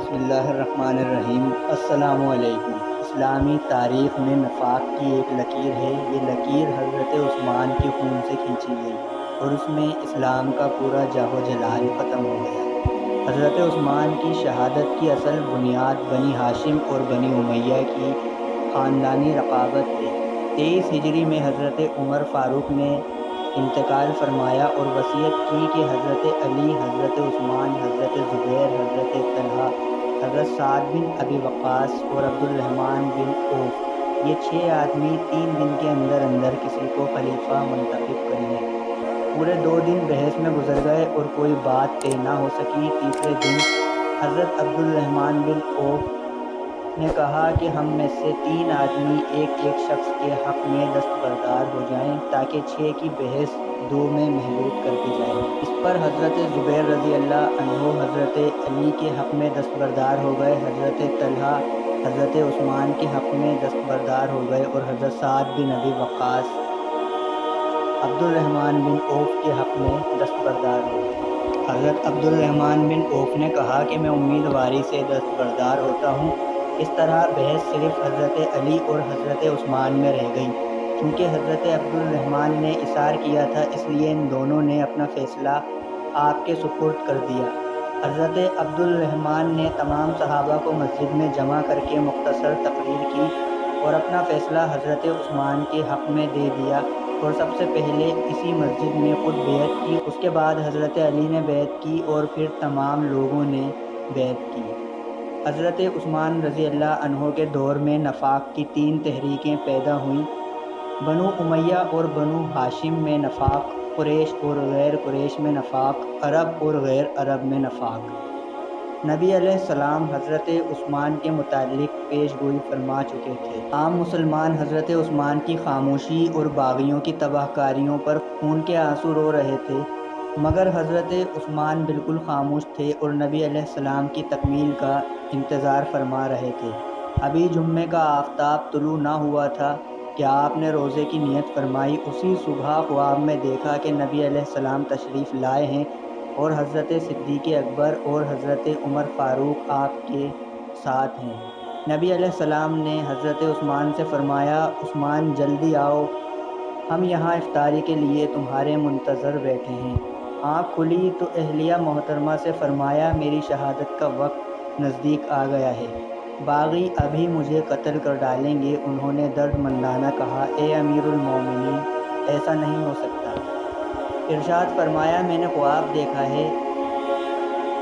بسم اللہ الرحمن الرحیم۔ السلام علیکم۔ اسلامی تاریخ میں نفاق کی ایک لکیر ہے۔ یہ لکیر حضرت عثمان کے خون سے کھینچی گئی اور اس میں اسلام کا پورا جاہ و جلال ختم ہو گیا۔ حضرت عثمان کی شہادت کی اصل بنیاد بنی ہاشم اور بنی امیہ کی خاندانی رقابت ہے۔ 23 ہجری میں حضرت عمر فاروق نے انتقال فرمایا اور وصیت کی کہ حضرت علی، حضرت عثمان، حضرت زبیر، حضرت طلحہ، حضرت سعد بن ابی وقاص اور عبد الرحمن بن عوف، یہ 6 آدمی 3 دن کے اندر اندر کسی کو خلیفہ منتخب کر لیں۔ پورے 2 دن بحث میں گزر گئے اور کوئی بات طے نہ ہو سکی۔ تیسرے دن حضرت عبد الرحمن بن عوف نے کہا کہ ہم میں سے 3 آدمی ایک ایک شخص کے حق میں دستبردار ہو جائیں تاکہ 6 کی بحث 2 میں محدود کر دی جائے۔ اس پر حضرت زبیر رضی اللہ عنہ حضرت علی کے حق میں دستبردار ہو گئے، حضرت طلحہ حضرت عثمان کے حق میں دستبردار ہو گئے اور حضرت سعد بن ابی وقاص عبد الرحمن بن عوف کے حق میں دستبردار ہو گئے۔ حضرت عبد الرحمن بن عوف نے کہا کہ میں امیدواری سے دستبردار ہوتا ہوں۔ اس طرح بحث صرف حضرت علی اور حضرت عثمان میں رہ گئی۔ چونکہ حضرت عبد الرحمن نے اصرار کیا تھا، اس لیے ان دونوں نے اپنا فیصلہ آپ کے سپرد کر دیا۔ حضرت عبد الرحمن نے تمام صحابہ کو مسجد میں جمع کر کے مختصر تقریر کی اور اپنا فیصلہ حضرت عثمان کے حق میں دے دیا اور سب سے پہلے اسی مسجد میں خود بیعت کی۔ اس کے بعد حضرت علی نے بیعت کی اور پھر تمام لوگوں نے بیعت کی۔ حضرت عثمان رضی اللہ عنہ کے دور میں نفاق کی 3 تحریکیں پیدا ہوئیں: بنو امیہ اور بنو ہاشم میں نفاق، قریش اور غیر قریش میں نفاق، عرب اور غیر عرب میں نفاق۔ نبی علیہ السلام حضرت عثمان کے متعلق پیش گوئی فرما چکے تھے۔ عام مسلمان حضرت عثمان کی خاموشی اور باغیوں کی تباہ کاریوں پر خون کے آنسو رو رہے تھے، مگر حضرت عثمان بالکل خاموش تھے اور نبی علیہ السلام کی تکمیل کا انتظار فرما رہے تھے۔ ابھی جمعے کا آفتاب طلوع نہ ہوا تھا کہ آپ نے روزے کی نیت فرمائی۔ اسی صبح خواب میں دیکھا کہ نبی علیہ السلام تشریف لائے ہیں اور حضرت صدیق اکبر اور حضرت عمر فاروق آپ کے ساتھ ہیں۔ نبی علیہ السلام نے حضرت عثمان سے فرمایا، عثمان جلدی آؤ، ہم یہاں افطاری کے لیے تمہارے منتظر بیٹھے ہیں۔ آنکھ کھلی تو اہلیہ محترمہ سے فرمایا، میری شہادت کا وقت نزدیک آ گیا ہے، باغی ابھی مجھے قتل کر ڈالیں گے۔ انہوں نے درد مندانہ کہا، اے امیر المومنین، ایسا نہیں ہو سکتا۔ ارشاد فرمایا، میں نے خواب دیکھا ہے۔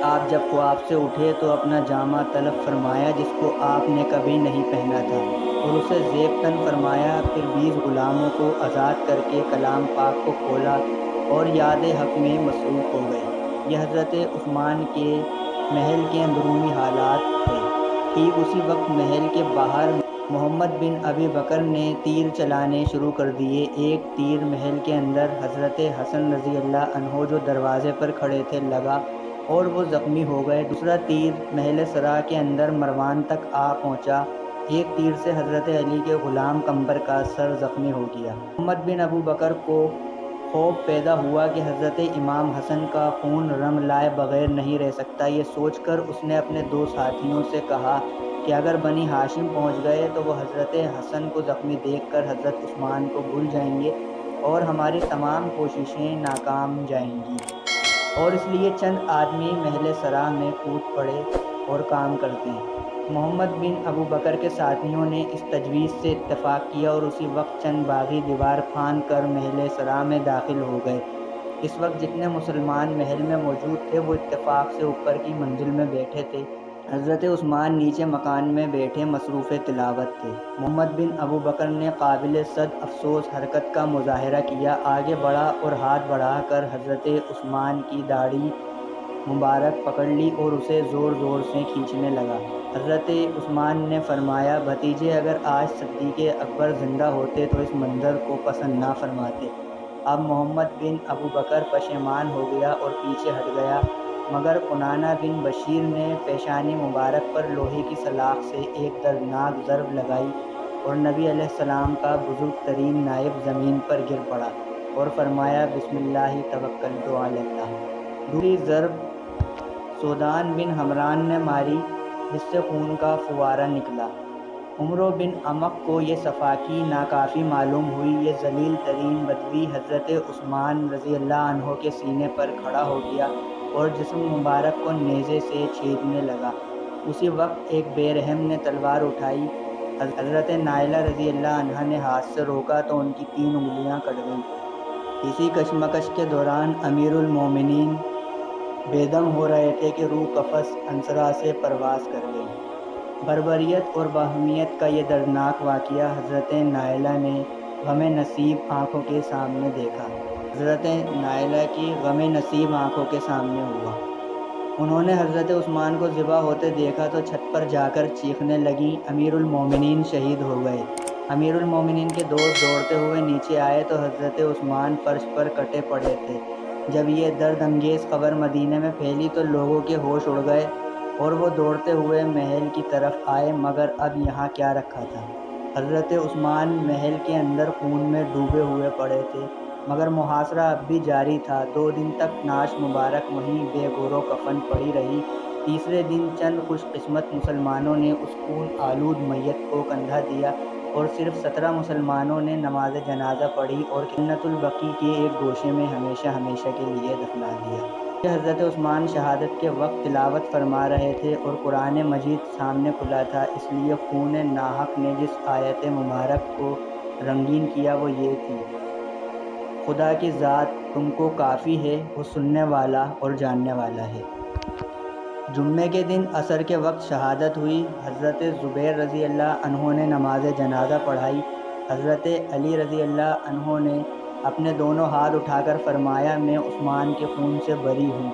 آپ جب خواب سے اٹھے تو اپنا جامہ طلب فرمایا جس کو آپ نے کبھی نہیں پہنا تھا اور اسے زیب تن فرمایا، پھر 20 غلاموں کو آزاد کر کے کلام پاک کو کھولا اور یاد حق میں مصروف ہو گئے۔ یہ حضرت عثمان کے محل کے اندرونی حالات تھے۔ ٹھیک اسی وقت محل کے باہر محمد بن ابی بکر نے تیر چلانے شروع کر دیے۔ ایک تیر محل کے اندر حضرت حسن رضی اللہ عنہ جو دروازے پر کھڑے تھے لگا اور وہ زخمی ہو گئے۔ دوسرا تیر محل سرا کے اندر مروان تک آ پہنچا۔ ایک تیر سے حضرت علی کے غلام قنبر کا سر زخمی ہو گیا۔ محمد بن ابو بکر کو خوف پیدا ہوا کہ حضرت امام حسن کا خون رنگ لائے بغیر نہیں رہ سکتا۔ یہ سوچ کر اس نے اپنے 2 ساتھیوں سے کہا کہ اگر بنی ہاشم پہنچ گئے تو وہ حضرت حسن کو زخمی دیکھ کر حضرت عثمان کو بھول جائیں گے اور ہماری تمام کوششیں ناکام جائیں گی، اور اس لیے چند آدمی محل سرا میں کود پڑے اور کام کرتے ہیں۔ محمد بن ابو بکر کے ساتھیوں نے اس تجویز سے اتفاق کیا اور اسی وقت چند باغی دیوار پھاند کر محل سرا میں داخل ہو گئے۔ اس وقت جتنے مسلمان محل میں موجود تھے وہ اتفاق سے اوپر کی منزل میں بیٹھے تھے۔ حضرت عثمان نیچے مکان میں بیٹھے مصروف تلاوت تھے۔ محمد بن ابو بکر نے قابل صد افسوس حرکت کا مظاہرہ کیا، آگے بڑھا اور ہاتھ بڑھا کر حضرت عثمان کی داڑھی مبارک پکڑ لی اور اسے زور زور سے کھینچنے لگا۔ حضرت عثمان نے فرمایا، بھتیجے، اگر آج صدیق اکبر زندہ ہوتے تو اس منظر کو پسند نہ فرماتے۔ اب محمد بن ابو بکر پشیمان ہو گیا اور پیچھے ہٹ گیا، مگر کنانہ بن بشیر نے پیشانی مبارک پر لوہے کی سلاخ سے ایک دردناک ضرب لگائی اور نبی علیہ السلام کا بزرگ ترین نائب زمین پر گر پڑا اور فرمایا، بسم اللہ توکلت علی اللہ۔ دوسری ضرب سودان بن حمران نے ماری جس سے خون کا فوارہ نکلا۔ عمر بن عمق کو یہ صفاقی ناکافی معلوم ہوئی۔ یہ ذلیل ترین بدوی حضرت عثمان رضی اللہ عنہ کے سینے پر کھڑا ہو گیا اور جسم مبارک کو نیزے سے چھیدنے لگا۔ اسی وقت ایک بے رحم نے تلوار اٹھائی۔ حضرت نائلہ رضی اللہ عنہا نے ہاتھ سے روکا تو ان کی 3 انگلیاں کٹ گئیں۔ اسی کشمکش کے دوران امیر المومنین بے دم ہو رہے تھے کہ روح قفس انصرہ سے پرواز کر گئی۔ بربریت اور باہمیت کا یہ دردناک واقعہ حضرت نائلہ نے غم نصیب آنکھوں کے سامنے دیکھا۔ حضرت نائلہ کی غم نصیب آنکھوں کے سامنے ہوا۔ انہوں نے حضرت عثمان کو ذبح ہوتے دیکھا تو چھت پر جا کر چیخنے لگیں، امیر المومنین شہید ہو گئے۔ امیر المومنین کے دوست دوڑتے ہوئے نیچے آئے تو حضرت عثمان فرش پر کٹے پڑے تھے۔ جب یہ درد انگیز خبر مدینے میں پھیلی تو لوگوں کے ہوش اڑ گئے اور وہ دوڑتے ہوئے محل کی طرف آئے، مگر اب یہاں کیا رکھا تھا؟ حضرت عثمان محل کے اندر خون میں ڈوبے ہوئے پڑے تھے، مگر محاصرہ اب بھی جاری تھا۔ 2 دن تک نعش مبارک وہیں بے گور و کفن پڑی رہی۔ تیسرے دن چند خوش قسمت مسلمانوں نے اس خون آلود میت کو کندھا دیا اور صرف 17 مسلمانوں نے نماز جنازہ پڑھی اور جنت البقیع کے ایک گوشے میں ہمیشہ ہمیشہ کے لیے دفنا دیا۔ حضرت عثمان شہادت کے وقت تلاوت فرما رہے تھے اور قرآن مجید سامنے کھلا تھا، اس لیے خون ناحق نے جس آیت مبارک کو رنگین کیا وہ یہ تھی: خدا کی ذات تم کو کافی ہے، وہ سننے والا اور جاننے والا ہے۔ جمعے کے دن عصر کے وقت شہادت ہوئی۔ حضرت زبیر رضی اللہ عنہ نے نماز جنازہ پڑھائی۔ حضرت علی رضی اللہ عنہ نے اپنے دونوں ہاتھ اٹھا کر فرمایا، میں عثمان کے خون سے بری ہوں۔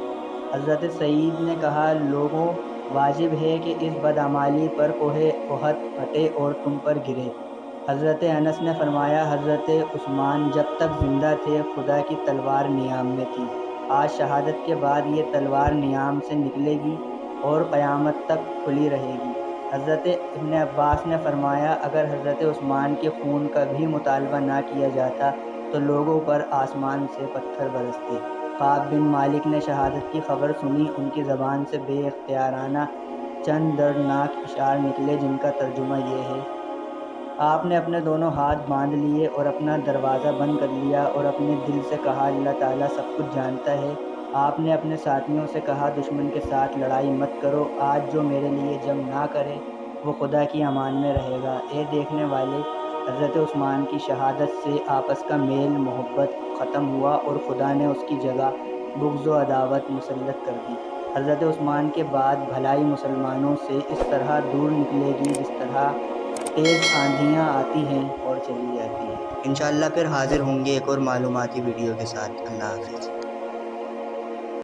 حضرت سعید نے کہا، لوگوں، واجب ہے کہ اس بدعمالی پر کوہ احد پھٹے اور تم پر گرے۔ حضرت انس نے فرمایا، حضرت عثمان جب تک زندہ تھے خدا کی تلوار نیام میں تھی، آج شہادت کے بعد یہ تلوار نیام سے نکلے گی اور قیامت تک کھلی رہے گی۔ حضرت ابن عباس نے فرمایا، اگر حضرت عثمان کے خون کا بھی مطالبہ نہ کیا جاتا تو لوگوں پر آسمان سے پتھر برستے۔ کعب بن مالک نے شہادت کی خبر سنی۔ ان کی زبان سے بے اختیارانہ چند دردناک اشعار نکلے جن کا ترجمہ یہ ہے: آپ نے اپنے دونوں ہاتھ باندھ لیے اور اپنا دروازہ بند کر لیا اور اپنے دل سے کہا، اللہ تعالیٰ سب کچھ جانتا ہے۔ آپ نے اپنے ساتھیوں سے کہا، دشمن کے ساتھ لڑائی مت کرو، آج جو میرے لیے جنگ نہ کرے وہ خدا کی امان میں رہے گا۔ اے دیکھنے والے، حضرت عثمان کی شہادت سے آپس کا میل محبت ختم ہوا اور خدا نے اس کی جگہ بغض و عداوت مسلط کر دی۔ حضرت عثمان کے بعد بھلائی مسلمانوں سے اس طرح دور نکلے گی جس طرح تیز آندھیاں آتی ہیں اور چلی جاتی ہیں۔ انشاءاللہ پھر حاضر ہوں گے ایک اور معلوماتی ویڈیو کے ساتھ۔ اللہ حافظ۔